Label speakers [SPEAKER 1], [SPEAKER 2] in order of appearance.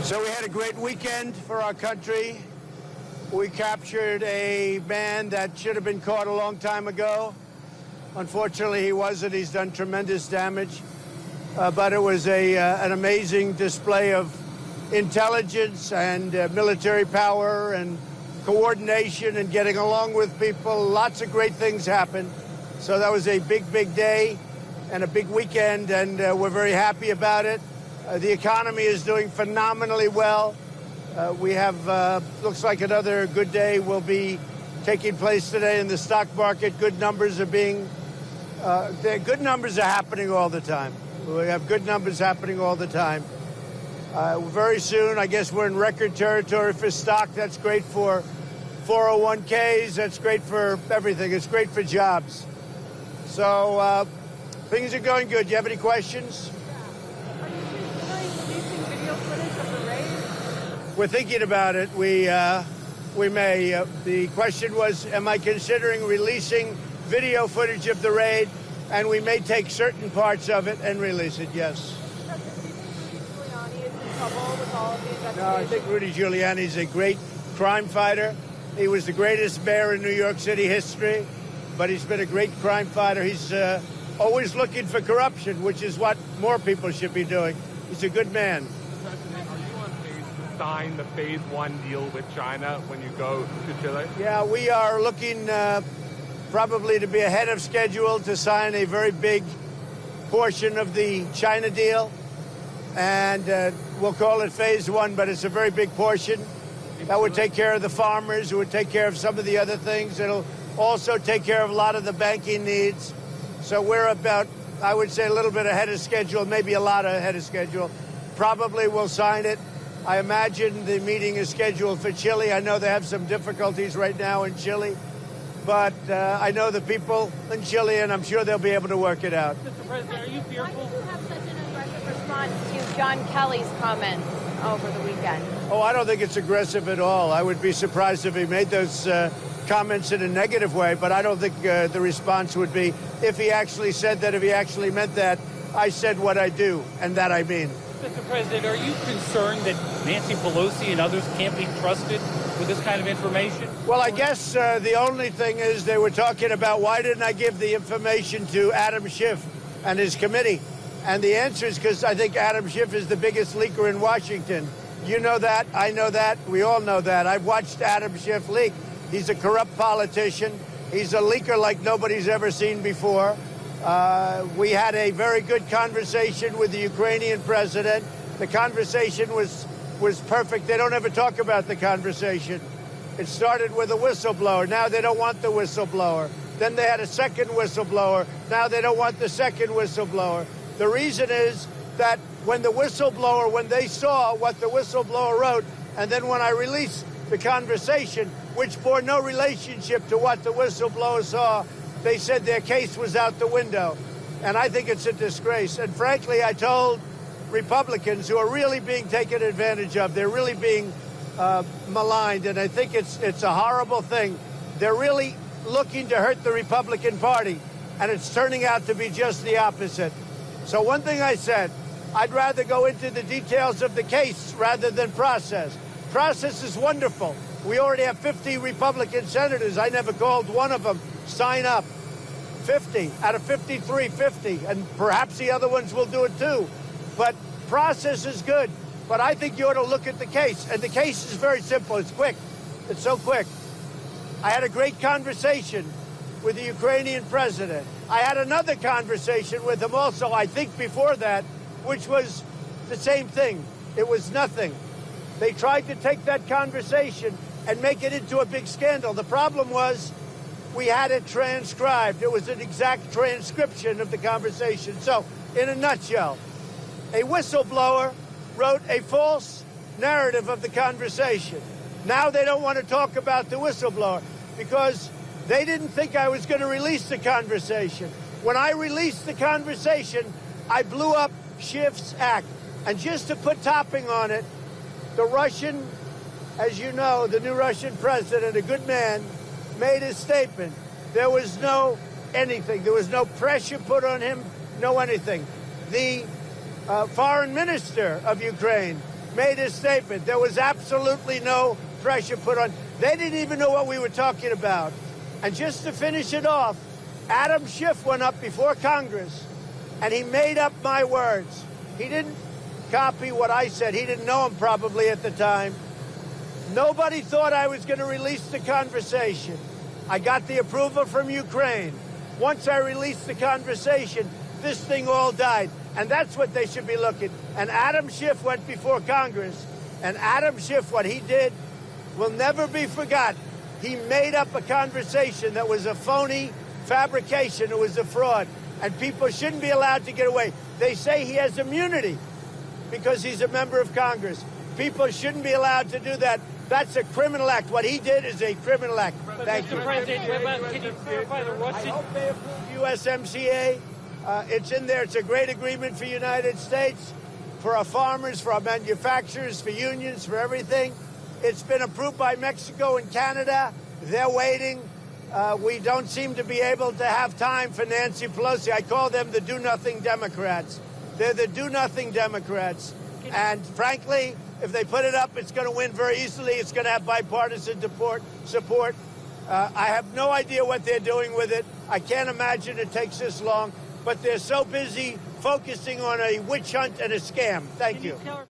[SPEAKER 1] So we had a great weekend for our country. We captured a man that should have been caught a long time ago. Unfortunately, he wasn't. He's done tremendous damage. But it was an amazing display of intelligence and military power and coordination and getting along with people. Lots of great things happened. So that was a big, big day and a big weekend, and we're very happy about it. The economy is doing phenomenally well. We have, looks like another good day will be taking place today in the stock market. Good numbers are good numbers are happening all the time. We have good numbers happening all the time. Very soon, I guess we're in record territory for stock. That's great for 401ks. That's great for everything. It's great for jobs. So things are going good. Do you have any questions? We're thinking about it. We may. The question was, am I considering releasing video footage of the raid? And we may take certain parts of it and release it, yes.
[SPEAKER 2] Giuliani is in trouble with all of the investigations?
[SPEAKER 1] No, I think Rudy Giuliani is a great crime fighter. He was the greatest mayor in New York City history, but he's been a great crime fighter. He's always looking for corruption, which is what more people should be doing. He's a good man.
[SPEAKER 3] President, are you on pace to sign the Phase 1 deal with China when you go to Chile?
[SPEAKER 1] Yeah, we are looking probably to be ahead of schedule to sign a very big portion of the China deal. And we'll call it Phase 1, but it's a very big portion. That would take care of the farmers. It would take care of some of the other things. It'll also take care of a lot of the banking needs. So we're about, I would say, a little bit ahead of schedule, maybe a lot ahead of schedule. Probably we'll sign it. I imagine the meeting is scheduled for Chile. I know they have some difficulties right now in Chile. But I know the people in Chile, and I'm sure they'll be able to work it out.
[SPEAKER 3] Mr. President, are you fearful?
[SPEAKER 2] Why did you have such an aggressive response to John Kelly's comments over the weekend?
[SPEAKER 1] Oh, I don't think it's aggressive at all. I would be surprised if he made those comments in a negative way, but I don't think the response would be, if he actually said that, if he actually meant that, I said what I do, and that I mean.
[SPEAKER 4] Mr. President, are you concerned that Nancy Pelosi and others can't be trusted with this kind of information?
[SPEAKER 1] Well, I guess the only thing is they were talking about why didn't I give the information to Adam Schiff and his committee? And the answer is because I think Adam Schiff is the biggest leaker in Washington. You know that. I know that. We all know that. I've watched Adam Schiff leak. He's a corrupt politician. He's a leaker like nobody's ever seen before. We had a very good conversation with the Ukrainian president. The conversation was perfect. They don't ever talk about the conversation. It started with a whistleblower. Now they don't want the whistleblower. Then they had a second whistleblower. Now they don't want the second whistleblower. The reason is that when they saw what the whistleblower wrote, and then when I released the conversation, which bore no relationship to what the whistleblower saw, they said their case was out the window. And I think it's a disgrace. And frankly, I told Republicans who are really being taken advantage of, they're really being maligned, and I think it's a horrible thing. They're really looking to hurt the Republican Party, and it's turning out to be just the opposite. So one thing I said, I'd rather go into the details of the case rather than process. Process is wonderful. We already have 50 Republican senators. I never called one of them sign up. 50 out of 53, 50, and perhaps the other ones will do it too. But process is good. But I think you ought to look at the case. And the case is very simple. It's quick. It's so quick. I had a great conversation with the Ukrainian president. I had another conversation with him also, I think before that, which was the same thing. It was nothing. They tried to take that conversation and make it into a big scandal. The problem was we had it transcribed. It was an exact transcription of the conversation. So, in a nutshell, a whistleblower wrote a false narrative of the conversation. Now they don't want to talk about the whistleblower because they didn't think I was going to release the conversation. When I released the conversation, I blew up Schiff's act. And just to put topping on it, the Russian, as you know, the new Russian president, a good man, made his statement. There was no anything. There was no pressure put on him, no anything. The foreign minister of Ukraine made a statement. There was absolutely no pressure put on. They didn't even know what we were talking about. And just to finish it off, Adam Schiff went up before Congress, and he made up my words. He didn't copy what I said. He didn't know him probably at the time. Nobody thought I was going to release the conversation. I got the approval from Ukraine. Once I released the conversation, this thing all died. And that's what they should be looking. And Adam Schiff went before Congress. And Adam Schiff, what he did will never be forgotten. He made up a conversation that was a phony fabrication. It was a fraud. And people shouldn't be allowed to get away. They say he has immunity because he's a member of Congress. People shouldn't be allowed to do that. That's a criminal act. What he did is a criminal act. Thank you.
[SPEAKER 4] Mr. President, can you clarify the
[SPEAKER 1] I
[SPEAKER 4] Russian?
[SPEAKER 1] hope they approve USMCA. It's in there. It's a great agreement for the United States, for our farmers, for our manufacturers, for unions, for everything. It's been approved by Mexico and Canada. They're waiting. We don't seem to be able to have time for Nancy Pelosi. I call them the do-nothing Democrats. They're the do-nothing Democrats. And frankly, if they put it up, it's going to win very easily. It's going to have bipartisan support. I have no idea what they're doing with it. I can't imagine it takes this long. But they're so busy focusing on a witch hunt and a scam. Thank you.